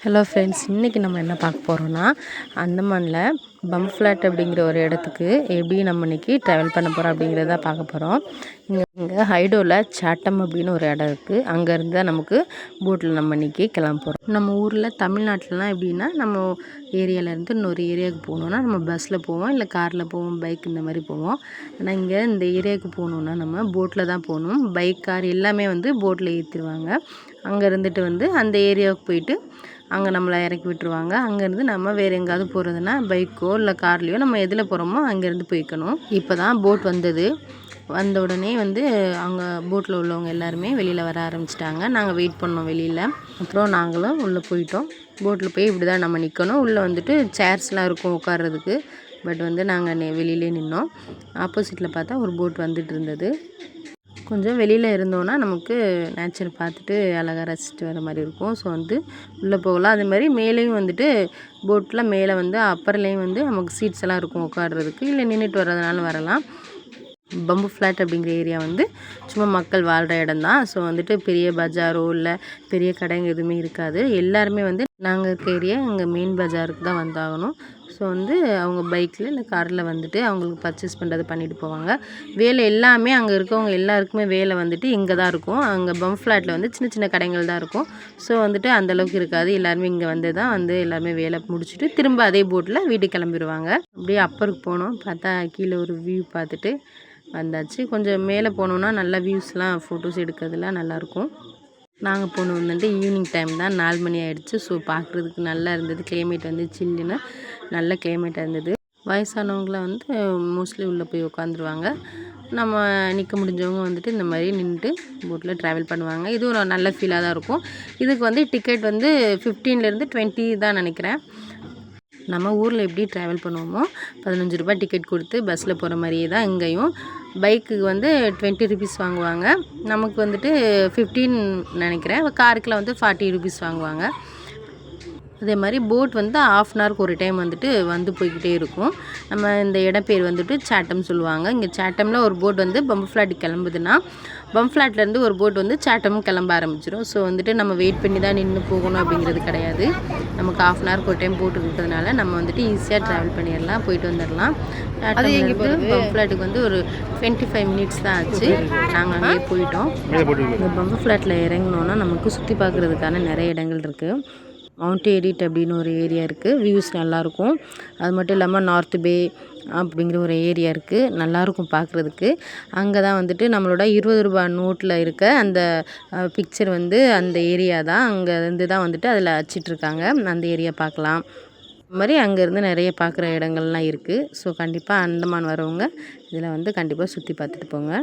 Hello friends, இன்றைக்கி நம்ம என்ன பார்க்க போகிறோன்னா அந்தமானில் பம்ஃப்ளாட் அப்படிங்கிற ஒரு இடத்துக்கு எப்படி நம்ம இன்றைக்கி ட்ராவல் பண்ண போகிறோம் அப்படிங்கிறத பார்க்க போகிறோம். இங்கே ஹைடோவில் சாட்டம் அப்படின்னு ஒரு இடம் இருக்குது. அங்கேருந்து தான் நமக்கு போட்டில் நம்ம இன்றைக்கி கிளம்ப போகிறோம். நம்ம ஊரில் தமிழ்நாட்டிலலாம் எப்படின்னா நம்ம ஏரியாவிலேருந்து இன்னொரு ஏரியாவுக்கு போகணுன்னா நம்ம பஸ்ஸில் போவோம், இல்லை காரில் போவோம், பைக் இந்த மாதிரி போவோம். ஆனால் இங்கே இந்த ஏரியாவுக்கு போகணுன்னா நம்ம போட்டில் தான் போகணும். பைக், கார் எல்லாமே போட்டில் ஏற்றிடுவாங்க. அங்கே இருந்துட்டு அந்த ஏரியாவுக்கு போயிட்டு அங்கே நம்மளை இறக்கி விட்டுருவாங்க. அங்கேருந்து நம்ம வேறு எங்கேயாவது போகிறதுனா பைக்கோ இல்லை கார்லேயோ நம்ம எதில் போகிறோமோ அங்கேருந்து போய்க்கணும். இப்போ தான் போட் வந்தது. வந்த உடனே அங்கே போட்டில் உள்ளவங்க எல்லாருமே வெளியில் வர ஆரம்பிச்சிட்டாங்க. நாங்கள் வெயிட் பண்ணோம் வெளியில். அப்புறம் நாங்களும் உள்ளே போயிட்டோம். போட்டில் போய் இப்படி தான் நம்ம நிற்கணும். உள்ளே சேர்ஸ்லாம் இருக்கும் உட்கார்றதுக்கு. பட் நாங்கள் வெளியிலே நின்னோம். ஆப்போசிட்டில் பார்த்தா ஒரு போட் வந்துட்டு இருந்தது. கொஞ்சம் வெளியில் இருந்தோன்னா நமக்கு நேச்சர் பார்த்துட்டு அழகாக ரசிச்சுட்டு வர மாதிரி இருக்கும். ஸோ உள்ளே போகலாம். அதே மாதிரி மேலேயும் போட்டில் மேலே அப்பர்லேயும் நமக்கு சீட்ஸ் எல்லாம் இருக்கும் உட்காடுறதுக்கு. இல்லை நின்றுட்டு வர்றதுனாலும் வரலாம். பம்ஃப்ளாட் அப்படிங்கிற ஏரியா சும்மா மக்கள் வாழ்கிற இடம் தான். ஸோ பெரிய பஜாரோ இல்லை பெரிய கடைங்க எதுவுமே இருக்காது. எல்லாருமே நாங்கள் இருக்க ஏரியா இங்கே மெயின் பஜாருக்கு தான் வந்தாகணும். ஸோ அவங்க பைக்கில் இல்லை காரில் அவங்களுக்கு பர்ச்சேஸ் பண்ணுறது பண்ணிட்டு போவாங்க. வேலை எல்லாமே அங்கே இருக்கவங்க எல்லாருக்குமே வேலை இங்கே தான் இருக்கும். அங்கே பம்ஃப்ளாட்டில் சின்ன சின்ன கடைகள் தான் இருக்கும். ஸோ அந்தளவுக்கு இருக்காது. எல்லாருமே இங்கே தான் எல்லாருமே வேலை முடிச்சுட்டு திரும்ப அதே போட்டில் வீட்டுக்கு கிளம்பிடுவாங்க. அப்படியே அப்பருக்கு போனோம். பார்த்தா கீழே ஒரு வியூ பார்த்துட்டு வந்தாச்சு. கொஞ்சம் மேலே போனோன்னா நல்லா வியூஸ்லாம் ஃபோட்டோஸ் எடுக்கிறதுலாம் நல்லாயிருக்கும். நாங்கள் போனது ஈவினிங் டைம் தான், 4 மணி ஆகிடுச்சு. ஸோ பார்க்குறதுக்கு நல்லா இருந்தது. கிளைமேட் சில்லுன்னு நல்ல கிளைமேட்டாக இருந்தது. வயசானவங்களாம் மோஸ்ட்லி உள்ளே போய் உட்காந்துருவாங்க. நம்ம நிற்க முடிஞ்சவங்க இந்த மாதிரி நின்றுட்டு போட்டில் ட்ராவல் பண்ணுவாங்க. இது ஒரு நல்ல ஃபீலாக தான் இருக்கும். இதுக்கு டிக்கெட் 15லேருந்து 20 தான் நினைக்கிறேன். நம்ம ஊரில் எப்படி ட்ராவல் பண்ணுவோமோ 15 ரூபாய் டிக்கெட் கொடுத்து பஸ்ஸில் போகிற மாதிரியே தான் இங்கேயும். பைக்குக்கு 20 ருபீஸ் வாங்குவாங்க. நமக்கு 15 நினைக்கிறேன். காருக்குலாம் 40 ருபீஸ் வாங்குவாங்க. அதே மாதிரி போட் ½ அன் ஹவருக்கு ஒரு டைம் போய்கிட்டே இருக்கும். நம்ம இந்த இடம் பேர் சாட்டம் சொல்லுவாங்க. இங்கே சாட்டமில் ஒரு போட் பம்ஃப்ளாட்டுக்கு கிளம்புதுன்னா பம்ஃப்ளாட்லேருந்து ஒரு போட் சாட்டமும் கிளம்ப ஆரம்பிச்சிடும். ஸோ நம்ம வெயிட் பண்ணி தான் நின்று போகணும் அப்படிங்கிறது கிடையாது. நமக்கு ½ அன் ஹவருக்கு ஒரு டைம் போட்டு இருக்கிறதுனால நம்ம ஈஸியாக ட்ராவல் பண்ணிடலாம், போயிட்டு வந்துடலாம். பம்ஃப்ளாட்டுக்கு ஒரு 25 மினிட்ஸ் தான் ஆச்சு. நாங்கள் அங்கேயே போயிட்டோம். இந்த பம்ஃப்ளாட்டில் இறங்கினோன்னா நமக்கு சுற்றி பார்க்குறதுக்கான நிறைய இடங்கள் இருக்குது. மவுண்ட் எடிட் அப்படின்னு ஒரு ஏரியா இருக்குது. வியூஸ் நல்லாயிருக்கும். அது மட்டும் இல்லாமல் நார்த் பே அப்படிங்கிற ஒரு ஏரியா இருக்குது. நல்லாயிருக்கும் பார்க்குறதுக்கு. அங்கே தான் நம்மளோட 20 ரூபாய் நோட்டில் இருக்க அந்த பிக்சர் அந்த ஏரியா தான். அங்கேருந்து தான் அதில் அச்சிட்ருக்காங்க. அந்த ஏரியா பார்க்கலாம். அது மாதிரி அங்கேருந்து நிறைய பார்க்குற இடங்கள்லாம் இருக்குது. ஸோ கண்டிப்பாக அந்தமான் வரவங்க இதில் கண்டிப்பாக சுற்றி பார்த்துட்டு போங்க.